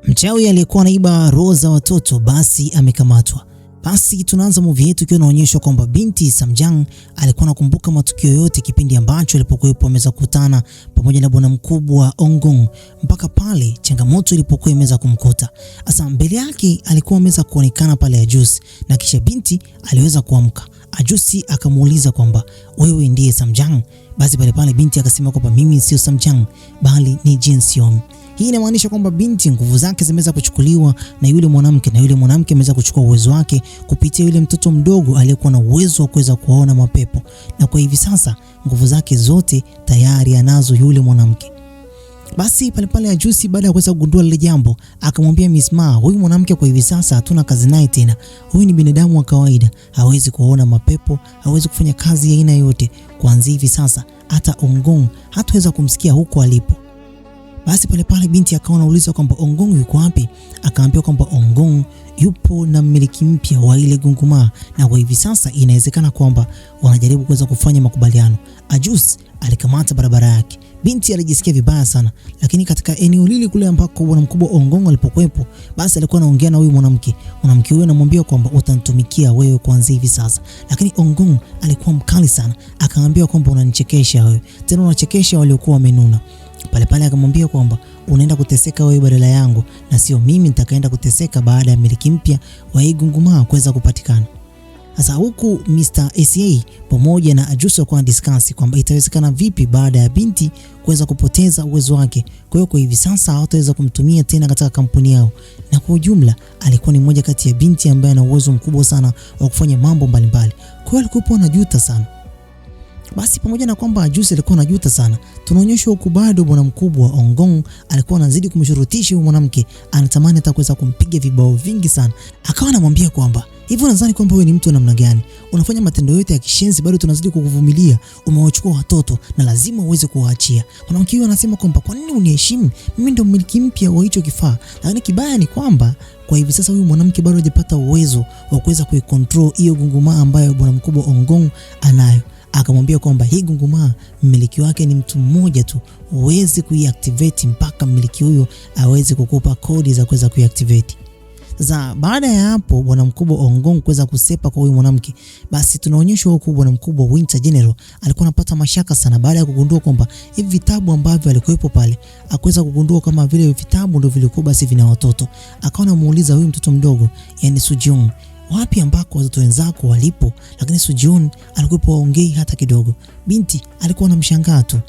Mchawi aliyekuwa anaiba roho za watoto basi amekamatwa. Basi tunaanza movie yetu ikiwa inaonyesha kwamba binti Samjang alikuwa anakumbuka matukio yote kipindi ambacho alipokuwa ameweza kukutana pamoja na bwana mkubwa Ongong mpaka pale changamoto ilipokuwa imeweza kumkuta. Sasa mbele yake alikuwa ameweza kuonekana pale Ajusi na kisha binti aliweza kuamka. Ajusi akamuuliza kwamba wewe ndiye Samjang? Basi pale binti akasema kwamba mimi sio Samjang bali ni Jin Xiong. Hii inamaanisha kwamba binti nguvu zake zimeweza kuchukuliwa na yule mwanamke, na yule mwanamke ameweza kuchukua uwezo wake kupitia yule mtoto mdogo aliyekuwa na uwezo wa kuweza kuona mapepo, na kwa hivi sasa nguvu zake zote tayari anazo yule mwanamke. Basi pale Ajusi baada ya kuweza kugundua lile jambo akamwambia Miss Ma, huyu mwanamke kwa hivi sasa hatuna kazi naye tena. Huyu ni binadamu wa kawaida, hawezi kuona mapepo, hawezi kufanya kazi ya aina yote. Kuanzia hivi sasa hata Ongong hataweza kumsikia huko alipo. Basi pale binti akaona uliza kwamba Ongong yuko wapi? Akaambiwa kwamba Ongong yupo na mmiliki mpya wa ile gunguma, na kwa hivi sasa inawezekana kwamba wanajaribu kuweza kufanya makubaliano. Ajusi alikamata barabara yake. Binti alijisikia vibaya sana, lakini katika eneo lile kule ambako bwana mkubwa Ongong alipokuepo, basi alikuwa anaongea na huyu mwanamke. Mwanamke huyo anamwambia kwamba utanitumikia wewe kuanzia hivi sasa. Lakini Ongong alikuwa mkali sana, akamwambia kwamba unanichekesha wewe, tena unachekesha waliokuwa wamenuna. Pale akamwambia kwamba unaenda kuteseka wewe badala yangu, na sio mimi nitakaenda kuteseka baada ya miliki mpya wa hii gunguma kuweza kupatikana. Sasa huku Mr. ACA pamoja na Ajusi walikuwa discuss kwamba itawezekana vipi baada ya binti kuweza kupoteza uwezo wake. Kwa hiyo kwa hivi sasa hawataweza kumtumia tena katika kampuni yao, na kwa ujumla alikuwa ni mmoja kati ya binti ambaye ana uwezo mkubwa sana wa kufanya mambo mbalimbali. Kwa hiyo alikuwa anajuta sana. Basi pamoja na kwamba Ajusi alikuwa anajuta sana, tunaonyeshwa huku bado bwana mkubwa Ongong alikuwa anazidi kumshurutisha huyu mwanamke, anatamani hata kuweza kumpiga vibao vingi sana. Akawa anamwambia kwamba hivi unadhani kwamba wewe ni mtu namna gani? Unafanya matendo yote ya kishenzi bado tunazidi kukuvumilia. Umewachukua watoto na lazima uweze kuwaachia. Mwanamke huyu anasema kwamba kwa nini uniheshimu? Mimi ndio mmiliki mpya wa hicho kifaa. Lakini kibaya ni kwamba kwa hivi sasa huyu mwanamke bado hajapata uwezo wa kuweza kuicontrol hiyo gunguma ambayo bwana mkubwa Ongong anayo. Akamwambia kwamba hii gunguma mmiliki wake ni mtu mmoja tu, uweze kuiactivate mpaka mmiliki huyo aweze kukupa kodi za kuweza kuiactivate. Sasa baada ya hapo bwana mkubwa Ongong kuweza kusepa kwa huyu mwanamke, basi tunaonyeshwa huko bwana mkubwa Winter General alikuwa anapata mashaka sana baada ya kugundua kwamba hivi vitabu ambavyo alikuwepo pale, akaweza kugundua kama vile vitabu ndio vilikuwa basi vina watoto. Akaona muuliza huyu mtoto mdogo, yani Sujong, wapi ambako watoto wenzako walipo? Lakini Sujong alikuwa haongei hata kidogo. Binti alikuwa anamshangaa tu.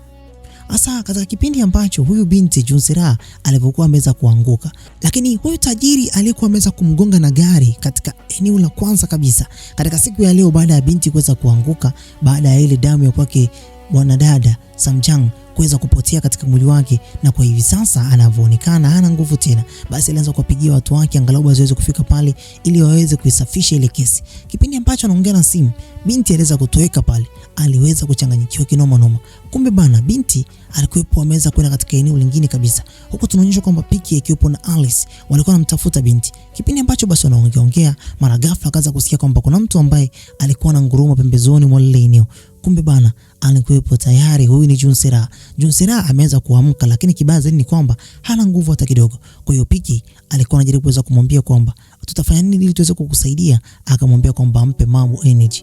Asa katika kipindi ambacho huyu binti Junsera alipokuwa ameweza kuanguka, lakini huyu tajiri aliyekuwa ameweza kumgonga na gari katika eneo la kwanza kabisa katika siku ya leo, baada ya binti kuweza kuanguka, baada ya ile damu ya kwake bwana dada Samjang kuweza kupotea katika mwili wake, na kwa hivi sasa anavyoonekana hana nguvu tena, basi alianza kuwapigia watu wake angalau waweze kufika pale ili waweze kuisafisha ile kesi. Kipindi ambacho anaongea na simu, binti aliweza kutoweka pale, aliweza kuchanganyikiwa kinoma noma. Kumbe bana binti alikuwepo ameweza kwenda katika eneo lingine kabisa. Huko tunaonyeshwa kwamba Piki akiwepo na Alice walikuwa wanamtafuta binti. Kipindi ambacho basi wanaongea, mara ghafla akaanza kusikia kwamba kuna mtu ambaye alikuwa ananguruma pembezoni mwa lile eneo. Kumbe bana alikuwepo tayari, huyu ni Junsera. Junsera ameweza kuamka, lakini kibaya zaidi ni kwamba hana nguvu hata kidogo. Kwa hiyo Piki alikuwa anajaribu kuweza kumwambia kwamba tutafanya nini ili tuweze kukusaidia. Akamwambia kwamba ampe mambo energy.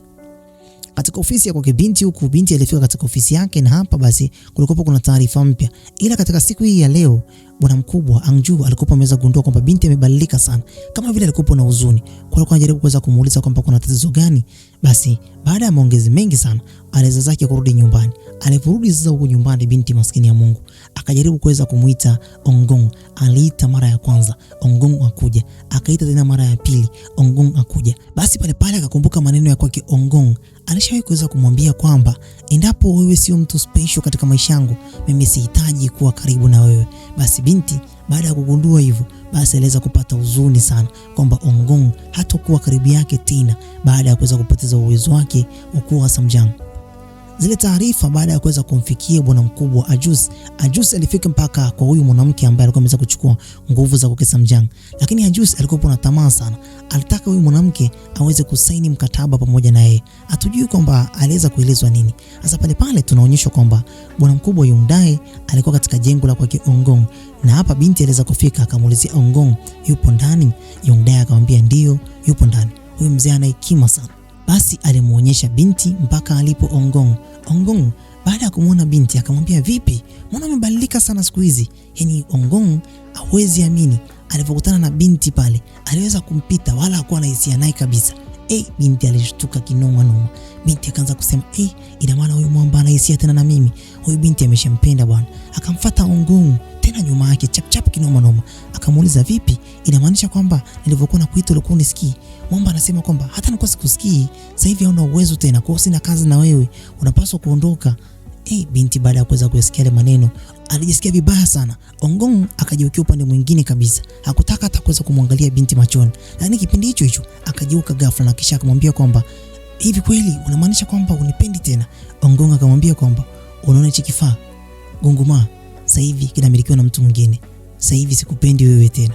Katika ofisi ya kwake binti, huku binti alifika katika ofisi yake, na hapa basi kulikuwa kuna taarifa mpya. Ila katika siku hii ya leo bwana mkubwa Angju alikuwa ameweza kugundua kwamba binti amebadilika sana, kama vile alikuwa na huzuni. Kwa hiyo anajaribu kuweza kumuuliza kwamba kuna tatizo gani. Basi baada ya maongezi mengi sana aliweza zake kurudi nyumbani. Aliporudi sasa huko nyumbani, binti maskini ya Mungu akajaribu kuweza kumuita Ongong. Aliita mara ya kwanza, Ongong akuja. Akaita tena mara ya pili, Ongong akuja. Basi pale akakumbuka maneno ya kwake Ongong. Alishawahi kuweza kumwambia kwamba endapo wewe sio mtu special katika maisha yangu, mimi sihitaji kuwa karibu na wewe. Basi binti baada ya kugundua hivyo, basi aliweza kupata huzuni sana kwamba Ongong hatakuwa karibu yake tena baada ya kuweza kupoteza uwezo wake ukuu wa Samjang. Zile taarifa baada ya kuweza kumfikia bwana mkubwa Ajus alifika mpaka kwa huyu mwanamke ambaye alikuwa ameweza kuchukua nguvu za Kokesa Mjang. Lakini Ajus alikuwa na tamaa sana. Alitaka huyu mwanamke aweze kusaini mkataba pamoja na yeye. Hatujui kwamba aliweza kuelezwa nini. Sasa pale tunaonyeshwa kwamba bwana mkubwa Yongdae alikuwa katika jengo la kwake Ongong, na hapa binti aliweza kufika, akamuulizia Ongong yupo ndani. Yongdae akamwambia ndio yupo ndani. Huyu mzee ana hekima sana. Basi alimuonyesha binti mpaka alipo Ongong. Ongong baada ya kumuona binti akamwambia vipi? Mbona umebadilika sana siku hizi? Yaani Ongong hawezi amini alipokutana na binti pale. Aliweza kumpita wala hakuwa na hisia naye kabisa. Binti alishtuka kinoma noma. Binti akaanza kusema, ina maana huyu mwamba ana hisia tena na mimi. Huyu binti ameshampenda bwana. Akamfuata Ongong tena nyuma yake chap kinoma noma. Akamuuliza vipi? Inamaanisha kwamba nilivyokuwa nakuita ulikuwa unisikii? Mwamba anasema kwamba hata nilikuwa sikusikii, sasa hivi hauna uwezo tena, kwa hiyo sina kazi na wewe, unapaswa kuondoka. Binti baada ya kuweza kusikia yale maneno alijisikia vibaya sana. Ongong akageukia upande mwingine kabisa. Hakutaka hata kuweza kumwangalia binti machoni. Lakini kipindi hicho akageuka ghafla na kisha akamwambia kwamba hivi kweli unamaanisha kwamba unipendi tena? Ongong akamwambia kwamba unaona hichi kifaa Gunguma sasa hivi kinamilikiwa na mtu mwingine. Sasa hivi sikupendi wewe tena.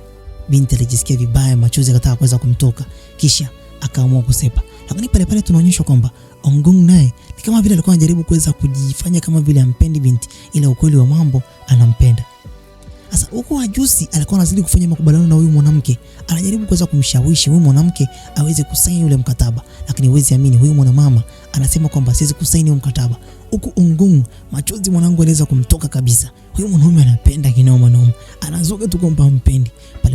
Binti alijisikia vibaya, machozi akataka kuweza kumtoka, kisha akaamua kusepa. Lakini pale tunaonyeshwa kwamba Ongong naye ni kama vile alikuwa anajaribu kuweza kujifanya kama vile ampendi binti, ila ukweli wa mambo anampenda. Sasa huko Ajusi alikuwa anazidi kufanya makubaliano na huyu mwanamke, anajaribu kuweza kumshawishi huyu mwanamke aweze kusaini ule mkataba, lakini huwezi amini huyu mwanamama anasema kwamba siwezi kusaini mkataba. Huko Ongong machozi mwanangu aliweza kumtoka kabisa. Huyu mwanaume anapenda kinoma noma, anazuga tu kwamba ampendi.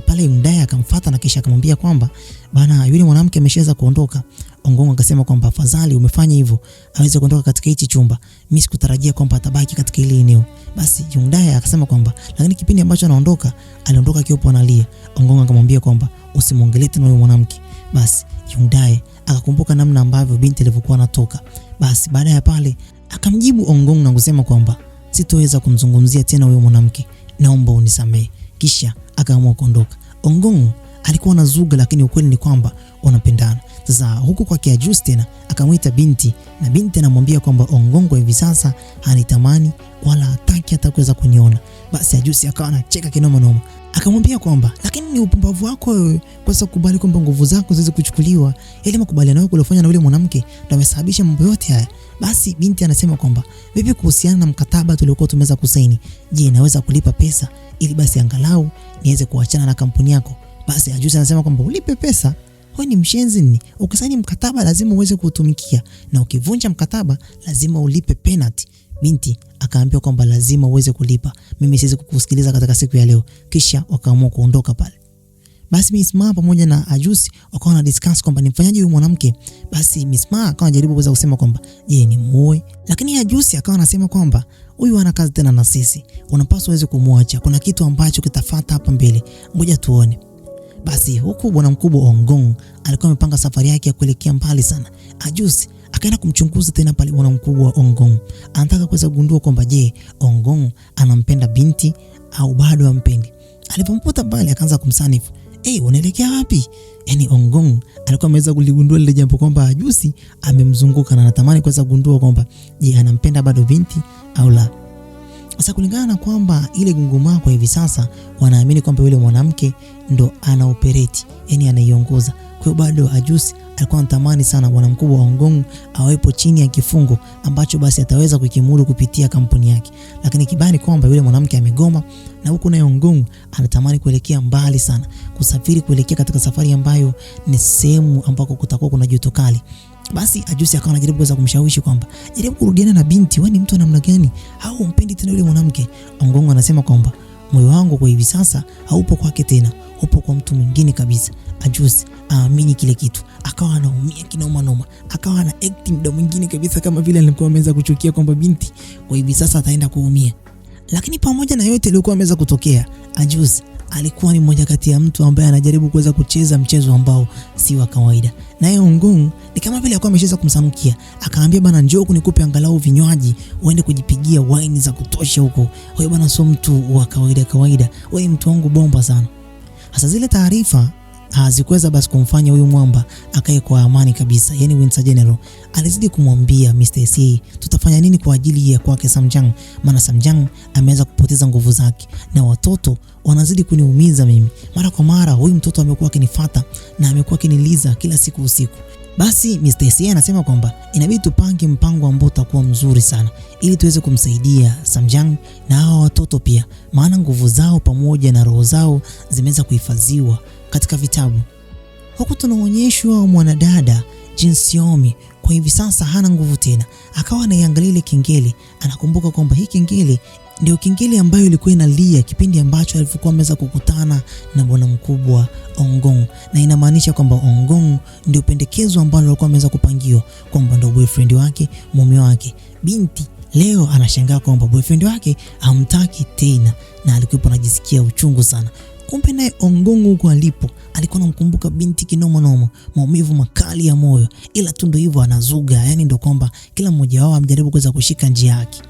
Pale Yongdae akamfuata na kisha akamwambia kwamba bana, yule mwanamke ameshaweza kuondoka. Ongong akasema kwamba afadhali umefanya hivyo, aweze kuondoka katika hichi chumba. Mimi sikutarajia kwamba atabaki katika ile eneo. Basi Yongdae akasema kwamba lakini kipindi ambacho anaondoka, aliondoka akiwa analia. Ongong akamwambia kwamba usimuongelee tena yule mwanamke. Basi Yongdae akakumbuka namna ambavyo binti alivyokuwa anatoka. Basi baada ya pale akamjibu Ongong na kusema kwamba sitoweza kumzungumzia tena huyo mwanamke, naomba unisamehe. Kisha akaamua kuondoka. Ongong alikuwa anazuga, lakini ukweli ni kwamba wanapendana. Sasa huku kwa Ajus tena akamwita binti, na binti anamwambia kwamba Ongong kwa hivi sasa hanitamani wala hataki hata kuweza kuniona. Basi Ajus akawa anacheka kinoma noma, akamwambia kwamba lakini ni upumbavu wako wewe kwa kukubali kwamba nguvu zako ziweze kuchukuliwa. Ile makubaliano yako uliyofanya na yule mwanamke ndio yamesababisha mambo yote haya. Basi binti anasema kwamba vipi kuhusiana na mkataba tuliokuwa tumeweza kusaini? Je, naweza kulipa pesa ili basi angalau niweze kuachana na kampuni yako? Basi Ajus anasema kwamba ulipe pesa? Wewe ni mshenzi nini? Ukisaini mkataba lazima uweze kuutumikia, na ukivunja mkataba lazima ulipe penalty. Binti akaambia kwamba lazima uweze kulipa, mimi siwezi kukusikiliza katika siku ya leo. Kisha wakaamua kuondoka pale. Basi Miss Ma pamoja na Ajus wakawa na discuss kwamba nimfanyaje huyu mwanamke. Basi Miss Ma akawa anajaribu kuweza kusema kwamba je, ni muoe, lakini Ajus akawa anasema kwamba huyu hana kazi tena na sisi, unapaswa uweze kumwacha, kuna kitu ambacho kitafuata hapa mbele, ngoja tuone. Basi huku bwana mkubwa Ongong alikuwa amepanga safari yake ya kuelekea mbali sana. Ajus akaenda kumchunguza tena pale bwana mkubwa Ongong. Anataka kuweza kugundua kwamba je, Ongong anampenda binti au bado hampendi. Alipomkuta pale akaanza kumsanifu, unaelekea wapi? Yaani Ongong alikuwa ameweza kuligundua lile jambo kwamba Ajus amemzunguka na anatamani kuweza kugundua kwamba je, anampenda bado binti au la. Sasa kulingana na kwamba ile Gunguma kwa hivi sasa wanaamini kwamba yule mwanamke ndo ana operate, yani anaiongoza. Kwa hiyo bado Ajus alikuwa anatamani sana bwana mkubwa wa Ongong awepo chini ya kifungo ambacho basi ataweza kukimudu kupitia kampuni yake. Lakini kibani kwamba yule mwanamke amegoma, na huko na Ongong anatamani kuelekea mbali sana, kusafiri kuelekea katika safari ambayo ni sehemu ambako kutakuwa kuna joto kali. Basi Ajus akawa anajaribu kuweza kumshawishi kwamba jaribu kurudiana na binti, wewe ni mtu namna gani? Au umpendi tena yule mwanamke? Ongong anasema kwamba moyo wangu kwa hivi sasa haupo kwake tena, upo kwa mtu mwingine kabisa. Ajus aamini kile kitu, akawa anaumia kinoma noma, akawa ana acting muda mwingine kabisa kama vile alikuwa ameweza kuchukia kwamba binti kwa hivi sasa ataenda kuumia. Lakini pamoja na yote yaliokuwa ameweza kutokea, Ajus alikuwa ni mmoja kati ya mtu ambaye anajaribu kuweza kucheza mchezo ambao si wa kawaida. Naye Ongong ni kama vile alikuwa amesheza kumsanukia, akaambia bana, njoo kunikupe angalau vinywaji uende kujipigia wine za kutosha huko. Wewe bana sio mtu wa kawaida, wewe mtu wangu bomba sana. Sasa zile taarifa hazikuweza basi kumfanya huyu mwamba akae kwa amani kabisa. Yani Winter General alizidi kumwambia Mr. SA, tutafanya nini kwa ajili ya kwake Samjang, maana Samjang ameweza kupoteza nguvu zake na watoto wanazidi kuniumiza mimi. Mara kwa mara huyu mtoto amekuwa akinifuata na amekuwa akiniliza kila siku usiku. Basi Mr. SA anasema kwamba inabidi tupange mpango ambao utakuwa mzuri sana ili tuweze kumsaidia Samjang na hao watoto pia, maana nguvu zao pamoja na roho zao zimeweza kuhifadhiwa katika vitabu. Huku tunaonyeshwa mwanadada Jin Xiaomi kwa hivi sasa hana nguvu tena. Akawa anaiangalia ile kengele, anakumbuka kwamba hii kengele ndio kengele ambayo ilikuwa inalia kipindi ambacho alikuwa ameweza kukutana na bwana mkubwa Ongong, na inamaanisha kwamba Ongong ndio pendekezo ambalo alikuwa ameweza kupangiwa kwamba ndio boyfriend wake, mume wake. Binti leo anashangaa kwamba boyfriend wake hamtaki tena na alikuwa anajisikia uchungu sana. Kumbe naye Ongong huko alipo alikuwa anamkumbuka binti kinoma noma, maumivu makali ya moyo, ila tu ndio hivyo anazuga. Yani ndio kwamba kila mmoja wao amjaribu kuweza kushika njia yake.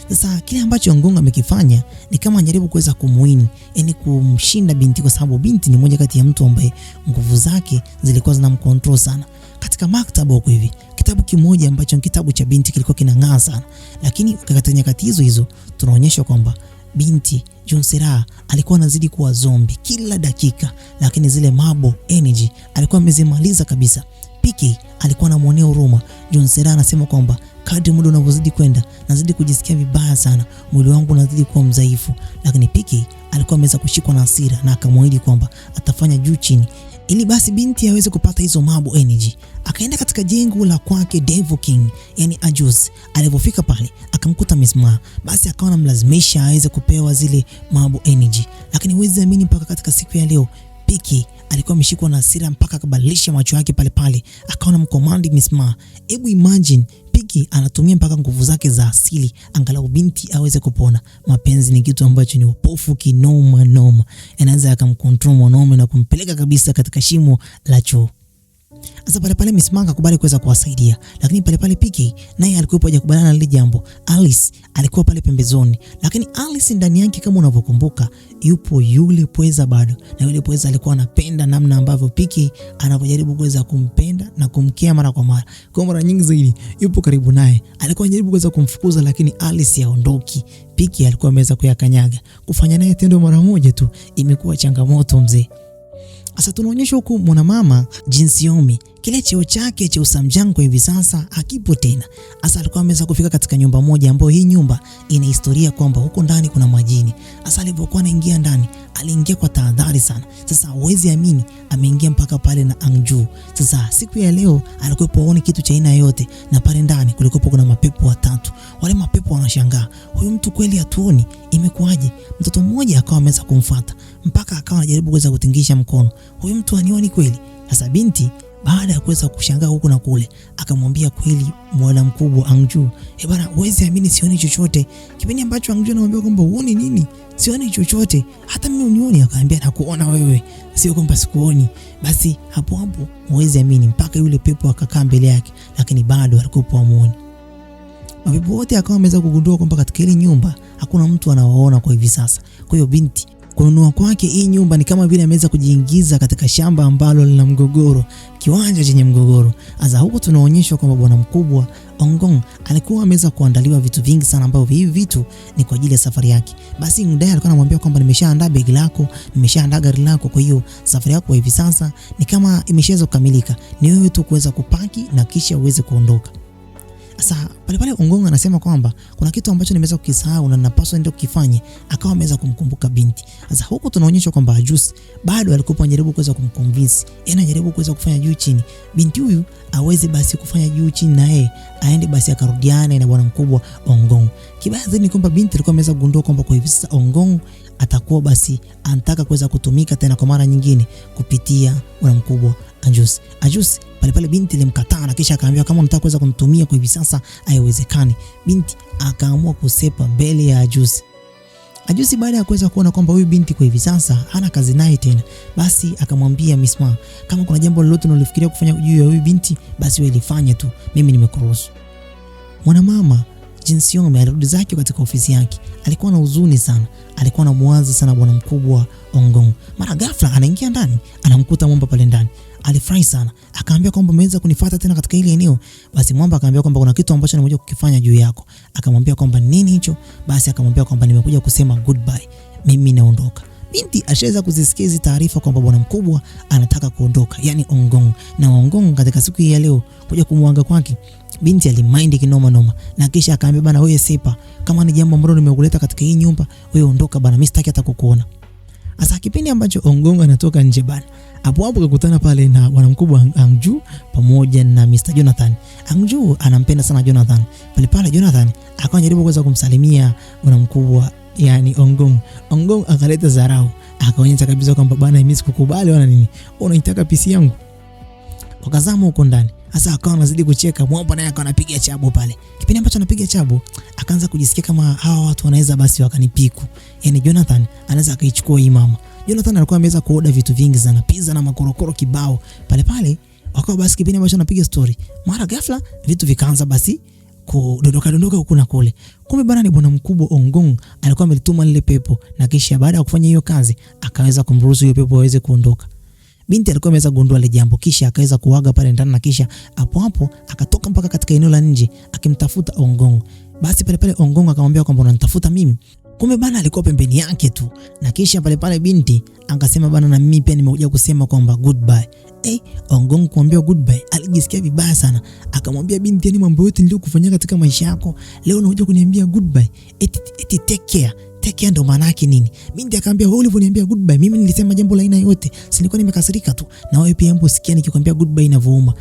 Sasa kile ambacho Ongong amekifanya ni kama anajaribu kuweza kumuwin, yani kumshinda binti, kwa sababu binti ni moja kati ya mtu ambaye nguvu zake zilikuwa zinamcontrol sana. Katika maktaba huko hivi, kitabu kimoja ambacho ni kitabu cha binti kilikuwa kinang'aa sana, lakini katika nyakati hizo tunaonyeshwa kwamba binti Junsera alikuwa anazidi kuwa zombie kila dakika, lakini zile mabo energy alikuwa amezimaliza kabisa. PK alikuwa anamuonea huruma. Junsera anasema kwamba kadri muda unavyozidi kwenda nazidi kujisikia vibaya sana, mwili wangu unazidi kuwa mdhaifu, lakini PK alikuwa ameweza kushikwa na hasira na akamwahidi kwamba atafanya juu chini ili basi binti aweze kupata hizo mabo energy. Akaenda katika jengo la kwake Devil King, yani Ajus. Alipofika pale akamkuta Miss Ma, basi akawa anamlazimisha aweze kupewa zile mabo energy, lakini huwezi amini mpaka katika siku ya leo PK alikuwa ameshikwa na hasira mpaka akabadilisha macho yake pale pale, akawa anamcommand Miss Ma. Hebu imagine PK anatumia mpaka nguvu zake za asili angalau binti aweze kupona. Mapenzi ni kitu ambacho ni upofu kinoma noma, anaanza akamcontrol mwanaume na kumpeleka kabisa katika shimo la choo. Sasa pale Miss Ma akakubali kuweza kuwasaidia, lakini pale PK naye alikuwa hajakubaliana na lile jambo. Alice alikuwa pale pembezoni, lakini Alice ndani yake kama unavyokumbuka yupo yule pweza bado, na yule pweza alikuwa anapenda namna ambavyo PK anapojaribu kuweza kumpenda na kumkea mara kwa mara. Kwa mara nyingi zaidi yupo karibu naye, alikuwa anajaribu kuweza kumfukuza, lakini Alice haondoki. PK alikuwa ameweza kuyakanyaga. Kufanya naye tendo mara moja tu imekuwa changamoto mzee. Sasa tunaonyesha huku mwanamama Jin Xiaomi, kile cheo chake cha Samjang kwa hivi sasa hakipo tena. Sasa alikuwa ameweza kufika katika nyumba moja ambayo hii nyumba ina historia kwamba huko ndani kuna majini. Sasa alipokuwa anaingia ndani, aliingia kwa tahadhari sana. Sasa huwezi amini ameingia mpaka pale na Angju. Sasa siku ya leo alikuwa haoni kitu cha aina yote, na pale ndani kulikuwa kuna mapepo watatu. Wale mapepo wanashangaa, huyu mtu kweli hatuoni, imekuaje? Mtoto mmoja akawa ameweza kumfuata mpaka akawa anajaribu kuweza kutingisha mkono, huyu mtu anioni kweli? Sasa binti baada ya kuweza kushangaa huku na kule akamwambia kweli mwana mkubwa Angju, bwana huwezi amini sioni chochote. Kipindi ambacho Angju anamwambia kwamba uone nini? Sioni chochote. Hata mimi unioni? Akaambia nakuona wewe, sio kwamba sikuoni. Basi hapo huwezi amini mpaka yule pepo akakaa mbele yake, lakini bado alikuwa hamuoni. Mapepo wote akawa ameweza kugundua kwamba katika ile nyumba hakuna mtu anawaona kwa hivi sasa. Kwa hiyo binti kununua kwake hii nyumba ni kama vile ameweza kujiingiza katika shamba ambalo lina mgogoro, kiwanja chenye mgogoro. Sasa huko tunaonyeshwa kwamba bwana mkubwa Ongong alikuwa ameweza kuandaliwa vitu vingi sana ambavyo hivi vitu ni kwa ajili ya safari yake. Basi Ngudai alikuwa anamwambia kwamba nimeshaandaa begi lako, nimeshaandaa gari lako, kwa hiyo safari yako hivi sasa ni kama imeshaweza kukamilika. Ni wewe tu kuweza kupaki na kisha uweze kuondoka. Sasa pale Ongong anasema kwamba kuna kitu ambacho nimeweza kukisahau na ninapaswa ndio kukifanya. Akawa ameweza kumkumbuka binti. Sasa huko tunaonyeshwa kwamba Ajus bado alikuwa anajaribu kuweza kumconvince, anajaribu kuweza kufanya juu chini binti huyu aweze basi kufanya juu chini na yeye aende basi akarudiane na bwana mkubwa Ongong. Kibaya zaidi ni kwamba binti alikuwa ameweza kugundua kwamba kwa hivi sasa Ongong atakuwa basi anataka kuweza kutumika tena kwa mara nyingine kupitia bwana mkubwa Ajus. Pale binti alimkataa na kisha akaambia kama unataka kuweza kumtumia kwa hivi sasa haiwezekani. Binti akaamua kusepa mbele ya Ajus. Baada ya kuweza kuona kwamba huyu binti kwa hivi sasa hana kazi naye tena, basi akamwambia Miss Ma, kama kuna jambo lolote unalofikiria kufanya juu ya huyu binti basi wewe lifanye tu, mimi nimekuruhusu. Mwanamama Jin Seong amerudi zake katika ofisi yake. Alikuwa na huzuni sana. Alikuwa na mwaza sana bwana mkubwa Ongong. Mara ghafla anaingia ndani, anamkuta Mwamba pale ndani. Alifurahi sana. Akaambia kwamba umeweza kunifuata tena katika ile eneo. Basi Mwamba akaambia kwamba kuna kitu ambacho nimekuja kukifanya juu yako. Akamwambia kwamba nini hicho? Basi akamwambia kwamba nimekuja kusema goodbye. Mimi naondoka. Binti ashaweza kuzisikia hizo taarifa kwamba bwana mkubwa anataka kuondoka, yani Ongong. Na Ongong katika siku hii ya leo kuja kumwaga kwake, binti alimind kinoma noma, na kisha akaambia bana, wewe Sepa, kama ni jambo ambalo nimekuleta katika hii nyumba, wewe ondoka bana, mimi sitaki hata kukuona. Asa kipindi ambacho Ongong anatoka nje bana, hapo kakutana pale na bwana mkubwa Angju pamoja na Mr. Jonathan. Angju anampenda sana Jonathan. Pale Jonathan akawa anajaribu kuweza kumsalimia bwana mkubwa, yani Ongong. Ongong akaleta dharau, akaonyesha kabisa kwamba bana, mimi sikukubali wala nini, unaitaka pisi yangu. Wakazama huko ndani. Sasa akawa anazidi kucheka, Mwamba naye akawa anapiga chabo pale. Kipindi ambacho anapiga chabo, akaanza kujisikia kama hawa watu wanaweza basi wakanipiku. Yani Jonathan anaweza akaichukua hii mama. Jonathan alikuwa ameweza kuoda vitu vingi sana, pizza na makorokoro kibao. Pale wakawa basi kipindi ambacho anapiga story, mara ghafla vitu vikaanza basi kudondoka huku na kule. Kumbe bana ni bwana mkubwa Ongong alikuwa amelituma lile pepo, na kisha baada ya kufanya hiyo kazi akaweza kumruhusu hiyo pepo aweze kuondoka. Binti alikuwa ameweza kugundua ile jambo, kisha akaweza kuaga pale ndani, na kisha hapo akatoka mpaka katika eneo la nje akimtafuta Ongong. Basi pale Ongong akamwambia kwamba unanitafuta mimi. Kumbe bana alikuwa pembeni yake tu, na kisha pale binti akasema bana, na mimi pia nimekuja kusema kwamba goodbye. Ongong kumwambia goodbye, alijisikia vibaya sana. Akamwambia binti, yani mambo yote niliyokufanyia katika maisha yako, leo unakuja kuniambia goodbye? Eti take care. Take care ndo maana yake nini? Binti akamwambia, wewe ulivyoniambia goodbye, mimi nilisema jambo la aina yote, si nilikuwa nimekasirika tu, na wewe pia hebu sikia nikikwambia goodbye inavyouma.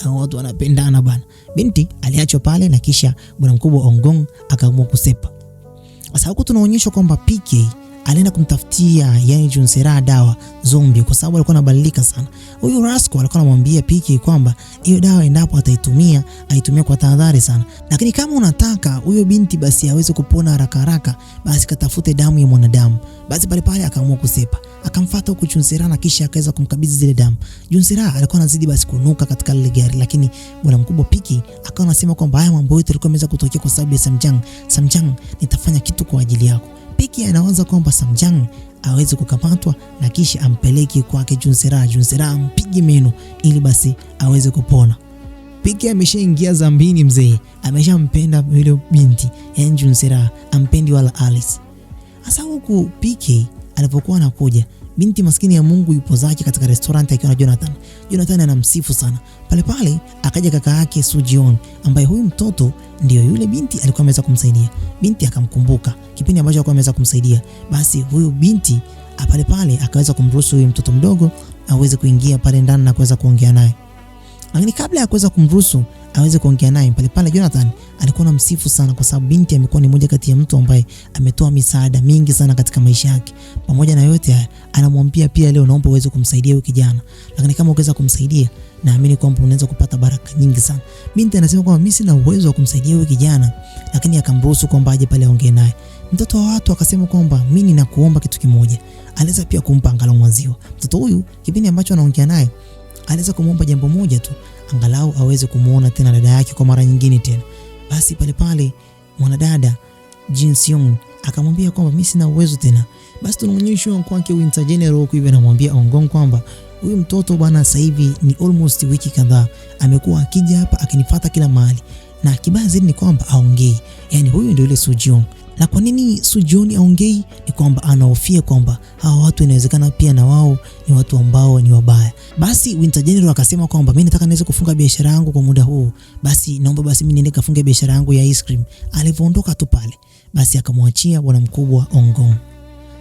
Hao watu wanapendana bana. Binti aliachwa pale, na kisha bwana mkubwa Ongong akaamua kusepa. Sasa huko tunaonyeshwa kwamba PK alienda kumtafutia yani Junsera dawa zombie, kwa sababu alikuwa anabadilika sana. Huyu Rasco alikuwa anamwambia PK kwamba hiyo dawa endapo aitumia kwa tahadhari sana, lakini kama unataka huyo binti basi aweze kupona haraka, basi katafute damu ya mwanadamu. Basi pale akaamua kusepa, akamfuata huko Junsera, na kisha akaweza kumkabidhi zile damu. Junsera alikuwa anazidi basi kunuka katika ile gari, lakini bwana mkubwa PK akawa anasema kwamba haya mambo yote yalikuwa yameweza kutokea kwa sababu ya Samjang, nitafanya kitu kwa ajili yako. Piki anawaza kwamba Samjang aweze kukamatwa na kisha ampeleke kwake Junsera ampige meno ili basi aweze kupona. Piki ameshaingia zambini mzee, ameshampenda yule binti, yani Junsera ampendi wala Alice. Sasa huku Piki alipokuwa anakuja, binti maskini ya Mungu yupo zake katika restaurant akiwa na Jonathan. Jonathan anamsifu sana. Pale akaja kaka yake Sujion, ambaye huyu mtoto ndio yule binti alikuwa ameweza kumsaidia. Binti akamkumbuka kipindi ambacho alikuwa ameweza kumsaidia. Basi huyu binti pale akaweza kumruhusu huyu mtoto mdogo aweze kuingia pale ndani na kuweza kuongea naye. Lakini kabla ya kuweza kumruhusu aweze kuongea naye, pale Jonathan alikuwa anamsifu sana, kwa sababu binti amekuwa ni mmoja kati ya mtu ambaye ametoa misaada mingi sana katika maisha yake. Pamoja na yote haya, anamwambia pia leo naomba uweze kumsaidia huyu kijana, lakini kama ukiweza kumsaidia naamini kwamba unaweza kupata baraka nyingi sana. Binti anasema kwamba mimi sina uwezo wa kumsaidia huyu kijana, lakini akamruhusu kwamba aje pale aongee naye. Mtoto wa watu akasema kwamba mimi ninakuomba kitu kimoja. Aliweza pia kumpa angalau maziwa. Mtoto huyu kipindi ambacho anaongea naye aliweza kumwomba jambo moja tu, angalau aweze kumuona tena dada yake kwa mara nyingine tena. Basi pale mwanadada Jin Seong akamwambia kwamba mimi sina uwezo tena. Basi tunaonyeshwa kwake Winter General huko hivi, anamwambia Ongong kwamba huyu mtoto bwana sasa hivi ni almost wiki kadhaa amekuwa akija hapa akinifuata kila mahali, na kibaya zaidi ni kwamba aongei. Yani huyu ndio ile Sujion. Na kwa nini Sujion aongei? Ni kwamba anahofia kwamba hawa watu inawezekana pia na wao ni watu ambao ni wabaya. Basi Winter General akasema kwamba mimi nataka niweze kufunga biashara yangu kwa muda huu. Basi naomba basi mimi niende kafunge biashara yangu ya ice cream. Alipoondoka tu pale, basi akamwachia bwana mkubwa Ongong.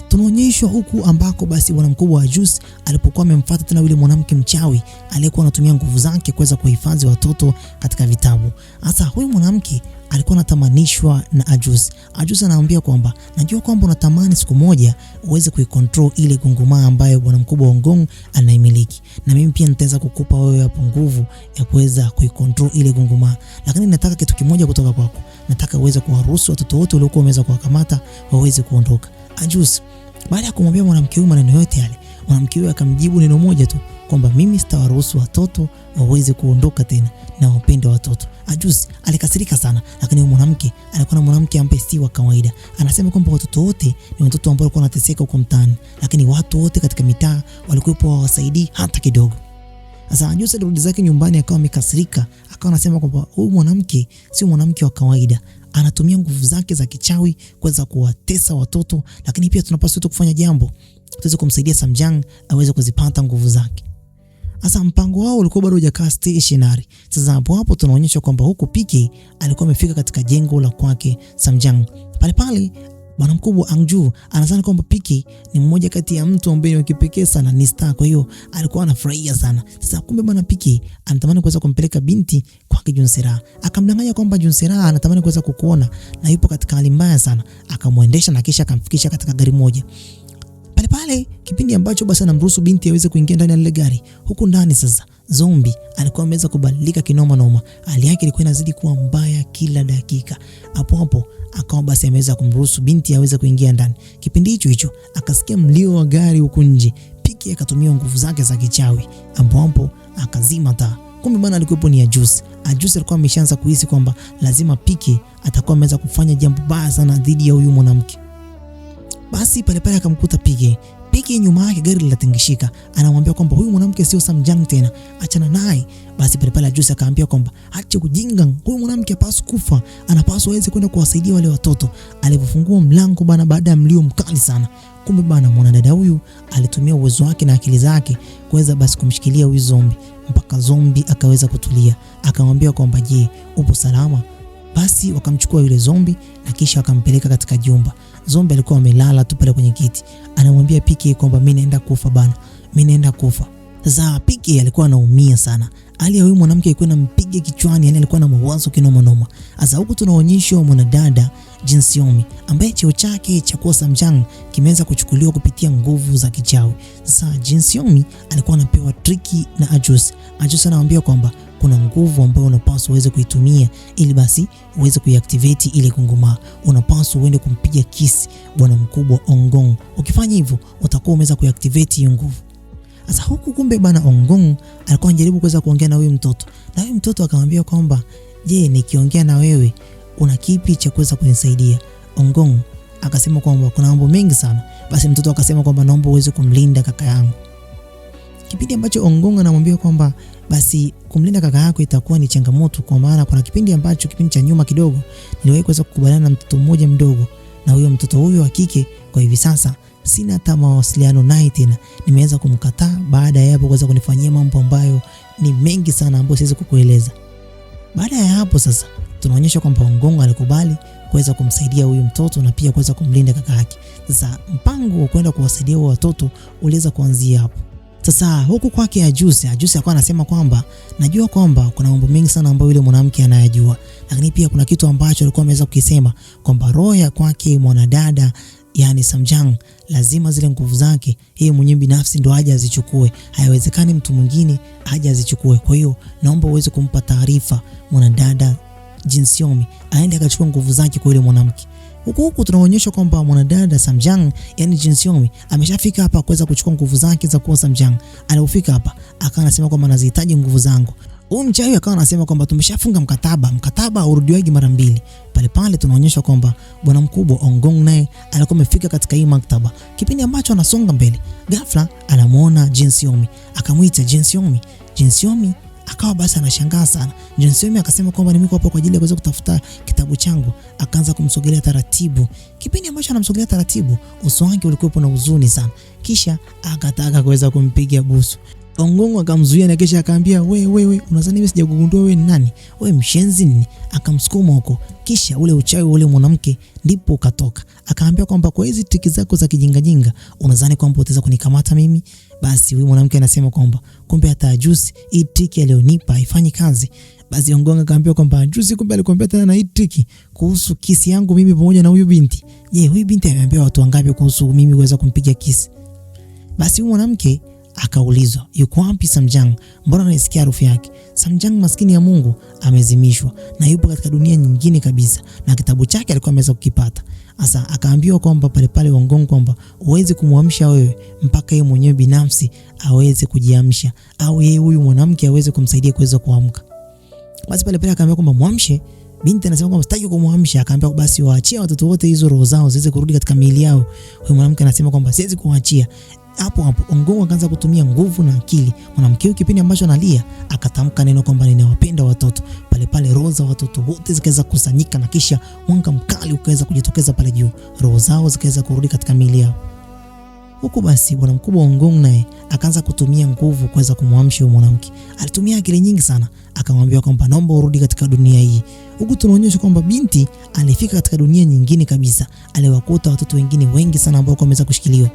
Tunaonyeshwa huku ambako basi bwana mkubwa wa Juice alipokuwa amemfuata tena yule mwanamke mchawi aliyekuwa anatumia nguvu zake kuweza kuhifadhi watoto katika vitabu. Sasa huyu mwanamke alikuwa anatamanishwa na Ajus. Ajus anaambia kwamba najua kwamba unatamani siku moja uweze kuikontrol ile gungumaa ambayo bwana mkubwa Ongong anaimiliki, na mimi pia nitaweza kukupa wewe hapo nguvu ya kuweza kuikontrol ile gungumaa, lakini nataka kitu kimoja kutoka kwako. Nataka uweze kuwaruhusu watoto wote waliokuwa wameweza kuwakamata waweze kuondoka. Ajus baada ya kumwambia mwanamke huyu maneno yote yale, mwanamke huyu akamjibu neno moja tu, kwamba mimi sitawaruhusu watoto waweze kuondoka tena na wapende watoto. Ajusi alikasirika sana, lakini huyu mwanamke alikuwa na mwanamke ambaye si wa kawaida. Anasema kwamba watoto wote ni watoto ambao walikuwa wanateseka huko mtaani, lakini watu wote katika mitaa walikuwa hawasaidii hata kidogo. Sasa Ajusi alirudi zake nyumbani akawa amekasirika, akawa anasema kwamba huyu mwanamke sio mwanamke wa kawaida. Anatumia nguvu zake za kichawi kuweza kuwatesa watoto, lakini pia tunapaswa tu kufanya jambo tuweze kumsaidia Samjang aweze kuzipata nguvu zake. Sasa mpango wao ulikuwa bado hujakaa stationary. Sasa hapo tunaonyeshwa kwamba huko PK alikuwa amefika katika jengo la kwake Samjang. Pale bwana mkubwa Angju anasema kwamba PK ni mmoja kati ya mtu ambaye ni kipekee sana, ni star, kwa hiyo alikuwa anafurahia sana. Sasa kumbe bwana PK anatamani kuweza kumpeleka binti kwake Junsera. Akamdanganya kwamba Junsera anatamani kuweza kukuona na yupo katika hali mbaya sana. Akamwendesha na kisha akamfikisha katika gari moja. Pale kipindi ambacho basi anamruhusu binti aweze kuingia ndani ya ile gari. Huku ndani sasa Zombie alikuwa ameweza kubadilika kinoma noma. Hali yake ilikuwa inazidi kuwa mbaya kila dakika. Hapo akawa basi ameweza kumruhusu binti aweze kuingia ndani. Kipindi hicho akasikia mlio wa gari huko nje. Piki akatumia nguvu zake za kichawi. Hapo akazima taa. Kumbe bwana alikuwa ni Ajusi. Ajusi alikuwa ameshaanza kuhisi kwamba lazima Piki atakuwa ameweza kufanya jambo baya sana dhidi ya huyu mwanamke. Basi pale akamkuta Piki nyuma yake gari linatingishika. Anamwambia kwamba huyu mwanamke sio Samjang tena, achana naye. Basi pale Ajusi akaambia kwamba acha kujinga, huyu mwanamke hapaswi kufa, anapaswa aweze kwenda kuwasaidia wale watoto. Alipofungua mlango bana, baada ya mlio mkali sana, kumbe bana mwanadada huyu alitumia uwezo wake na akili zake kuweza basi kumshikilia huyu Zombie mpaka Zombie akaweza kutulia. Akamwambia kwamba je, upo salama? Basi wakamchukua yule Zombie na kisha wakampeleka katika jumba. Zombie alikuwa amelala tu pale kwenye kiti. Anamwambia Piki kwamba mimi naenda kufa bana, mimi naenda kufa. Sasa Piki alikuwa anaumia sana. Hali ya huyu mwanamke ilikuwa inampiga kichwani, yani alikuwa na mawazo kinoma noma. Sasa huku tunaonyeshwa mwanadada Jinsiomi ambaye cheo chake cha kuwa Samjang kimeweza kuchukuliwa kupitia nguvu za kichawi. Sasa Jinsiomi alikuwa anapewa triki na Ajusi. Ajusi anamwambia kwamba kuna nguvu ambayo unapaswa uweze kuitumia ili basi uweze kuiactivate ile kungoma. Unapaswa uende kumpiga kisi bwana mkubwa Ongong. Ukifanya hivyo utakuwa umeweza kuiactivate hiyo nguvu. Sasa huku kumbe bana Ongong alikuwa anajaribu kuweza kuongea na huyu mtoto. Na huyu mtoto akamwambia kwamba je, nikiongea na wewe una kipi cha kuweza kunisaidia? Ongong akasema kwamba kuna mambo mengi sana. Basi mtoto akasema kwamba naomba uweze kumlinda kaka yangu. Kipindi ambacho Ongong anamwambia kwamba basi kumlinda kaka yako itakuwa ni changamoto, kwa maana kuna kipindi cha nyuma kidogo niliwahi kuweza kukubaliana na mtoto mmoja mdogo, na huyo mtoto huyo wa kike kwa hivi sasa sina hata mawasiliano naye tena. Nimeweza kumkataa baada ya hapo kuweza kunifanyia mambo ambayo ni mengi sana ambayo siwezi kukueleza. Baada ya hapo sasa tunaonyesha kwamba Ongong alikubali kuweza kumsaidia huyu mtoto na pia kuweza kumlinda kaka yake. Sasa mpango wa kwenda kuwasaidia watoto uliweza kuanzia hapo. Sasa huku kwake Ajusi alikuwa anasema kwamba najua kwamba kuna mambo mengi sana ambayo yule mwanamke anayajua, lakini pia kuna kitu ambacho alikuwa ameweza kukisema kwamba roho ya kwake mwanadada yani Samjang lazima zile nguvu zake yeye mwenyewe binafsi ndo aje azichukue. Haiwezekani mtu mwingine aje azichukue. Kwa hiyo naomba uweze kumpa taarifa mwanadada Jinsiomi aende akachukua nguvu zake kwa yule mwanamke. Huku tunaonyesha kwamba mwanadada Samjang yani Jinsiomi ameshafika hapa kuweza kuchukua nguvu zake za kuwa Samjang. Alipofika hapa akawa anasema kwamba anazihitaji nguvu zangu. Huyu mchawi akawa anasema kwamba tumeshafunga mkataba haurudiwaji mara mbili. Pale tunaonyesha kwamba bwana mkubwa Ongong naye alikuwa amefika katika hii maktaba. Kipindi ambacho anasonga mbele, ghafla anamuona Jinsiomi. Akamuita Jinsiomi akawa basi anashangaa sana. Jinsiomi akasema kwamba nimekuwa hapa kwa ajili ya kuweza kutafuta kitabu changu. Akaanza kumsogelea taratibu. Kipindi ambacho anamsogelea taratibu, uso wake ulikuwa na huzuni sana. Kisha akataka kuweza kumpiga busu. Ongong akamzuia na kisha akaambia wewe unadhani mimi sijagundua wewe ni nani? Wewe mshenzi nini? Akamsukuma huko. Kisha ule uchawi ule mwanamke ndipo ukatoka. Akaambia kwamba kwa hizi triki zako za kijinga unadhani kwamba utaweza kunikamata mimi? Basi huyu mwanamke anasema kwamba kumbe hata Ajusi hii triki alionipa haifanyi kazi. Basi Ongong akaambia kwamba Ajusi kumbe alikwambia tena na hii triki kuhusu kisi yangu mimi pamoja na huyu binti. Je, huyu binti ameambia watu wangapi kuhusu mimi kuweza kumpiga kisi? Basi huyu mwanamke akaulizwa, yuko wapi Samjang? Mbona naisikia harufu yake? Samjang maskini ya Mungu amezimishwa na yupo katika dunia nyingine kabisa, na kitabu chake alikuwa ameweza kukipata. Sasa akaambiwa kwamba pale Ongong kwamba uweze kumwamsha wewe mpaka yeye mwenyewe binafsi aweze kujiamsha, au yeye huyu mwanamke aweze kumsaidia kuweza kuamka. Basi pale akaambiwa kwamba muamshe. Binti anasema kwamba sitaki kumwamsha. Akaambiwa basi waachie watoto wote hizo roho zao ziweze kurudi katika miili yao. Huyo mwanamke anasema kwamba siwezi kuwaachia. Hapo Ongong akaanza kutumia nguvu na akili. Mwanamke huyo kipindi ambacho analia akatamka neno kwamba ninawapenda watoto. Pale roho za watoto wote zikaweza kusanyika na kisha mwanga mkali ukaweza kujitokeza pale juu. Roho zao zikaweza kurudi katika miili yao. Huko basi bwana mkubwa Ongong naye akaanza kutumia nguvu kuweza kumwamsha huyo mwanamke. Alitumia akili nyingi sana. Akamwambia kwamba naomba urudi katika dunia hii. Huku tunaonyesha kwamba binti alifika katika dunia nyingine kabisa. Aliwakuta watoto wengine wengi sana ambao wameweza kushikiliwa.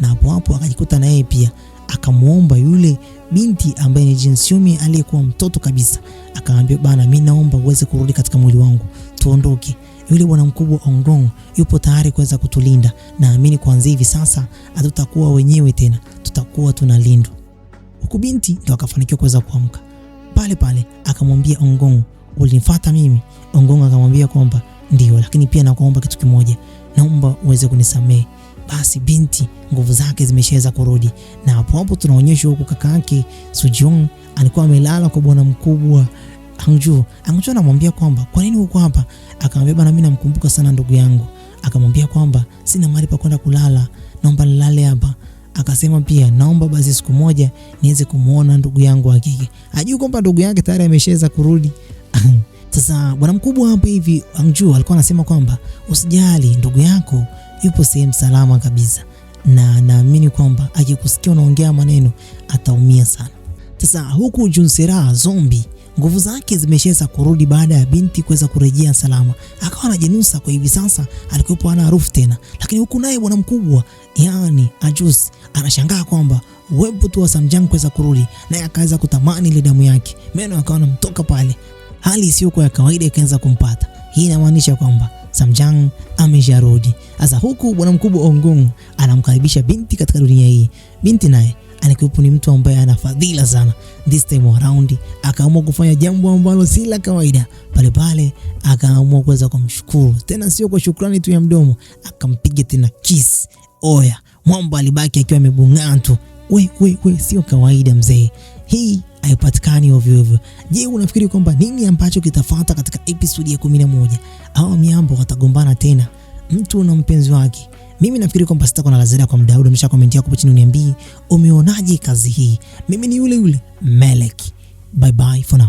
Na hapo akajikuta na yeye pia akamuomba yule binti ambaye ni Jin Xiaomi aliyekuwa mtoto kabisa. Akamwambia bana, mimi naomba uweze kurudi katika mwili wangu. Tuondoke. Yule bwana mkubwa Ongong yupo tayari kuweza kutulinda. Naamini kuanzia hivi sasa hatutakuwa wenyewe tena. Tutakuwa tunalindwa. Huku binti ndo akafanikiwa kuweza kuamka. Pale akamwambia Ongong, ulinifuata mimi? Ongong akamwambia kwamba ndio, lakini pia nakuomba kitu kimoja. Naomba uweze kunisamehe. Basi binti nguvu zake zimeshaweza kurudi. Na hapo tunaonyeshwa huko kaka yake Sujong alikuwa amelala kwa bwana mkubwa Hangju. Hangju anamwambia kwamba kwa nini uko hapa? Akamwambia bana, mimi namkumbuka sana ndugu yangu. Akamwambia kwamba sina mahali pa kwenda kulala, naomba nilale hapa. Akasema pia naomba basi siku moja niweze kumuona ndugu yangu wa kike. Hajui kwamba ndugu yake tayari ameshaweza kurudi. Sasa bwana mkubwa hapa hivi Hangju alikuwa anasema kwamba usijali, ndugu yako yupo sehemu salama kabisa, na naamini kwamba akikusikia unaongea maneno ataumia sana. Sasa huku Junsera zombie nguvu zake zimeshaweza kurudi baada ya binti kuweza kurejea salama. Akawa anajinusa kwa hivi sasa alikuwa ana harufu tena. Lakini huku naye bwana mkubwa yani Ajus anashangaa kwamba uwepo tu wa Samjang kuweza kurudi, naye akaweza kutamani ile damu yake. Meno akawa anamtoka pale. Hali isiyokuwa ya kawaida ikaanza kumpata. Hii inamaanisha kwamba Samjang amesharudi. Sasa huku bwana mkubwa Ongong anamkaribisha binti katika dunia hii. Binti naye alikuwa ni mtu ambaye ana fadhila sana. This time around akaamua kufanya jambo ambalo si la kawaida. Pale akaamua kuweza kumshukuru. Tena sio kwa shukrani tu ya mdomo, akampiga tena kiss. Oya, mwamba alibaki akiwa amebungaa tu. We, sio kawaida mzee. Hii haipatikani ovyo ovyo. Je, unafikiri kwamba nini ambacho kitafuata katika episode ya 11? Hao miambo watagombana tena, mtu na mpenzi wake? Mimi nafikiri kwamba sitakuwa na lazima kwa mdau. Nimesha comment yako hapo chini uniambie umeonaje kazi hii. Mimi ni yule Melek. Bye bye for now.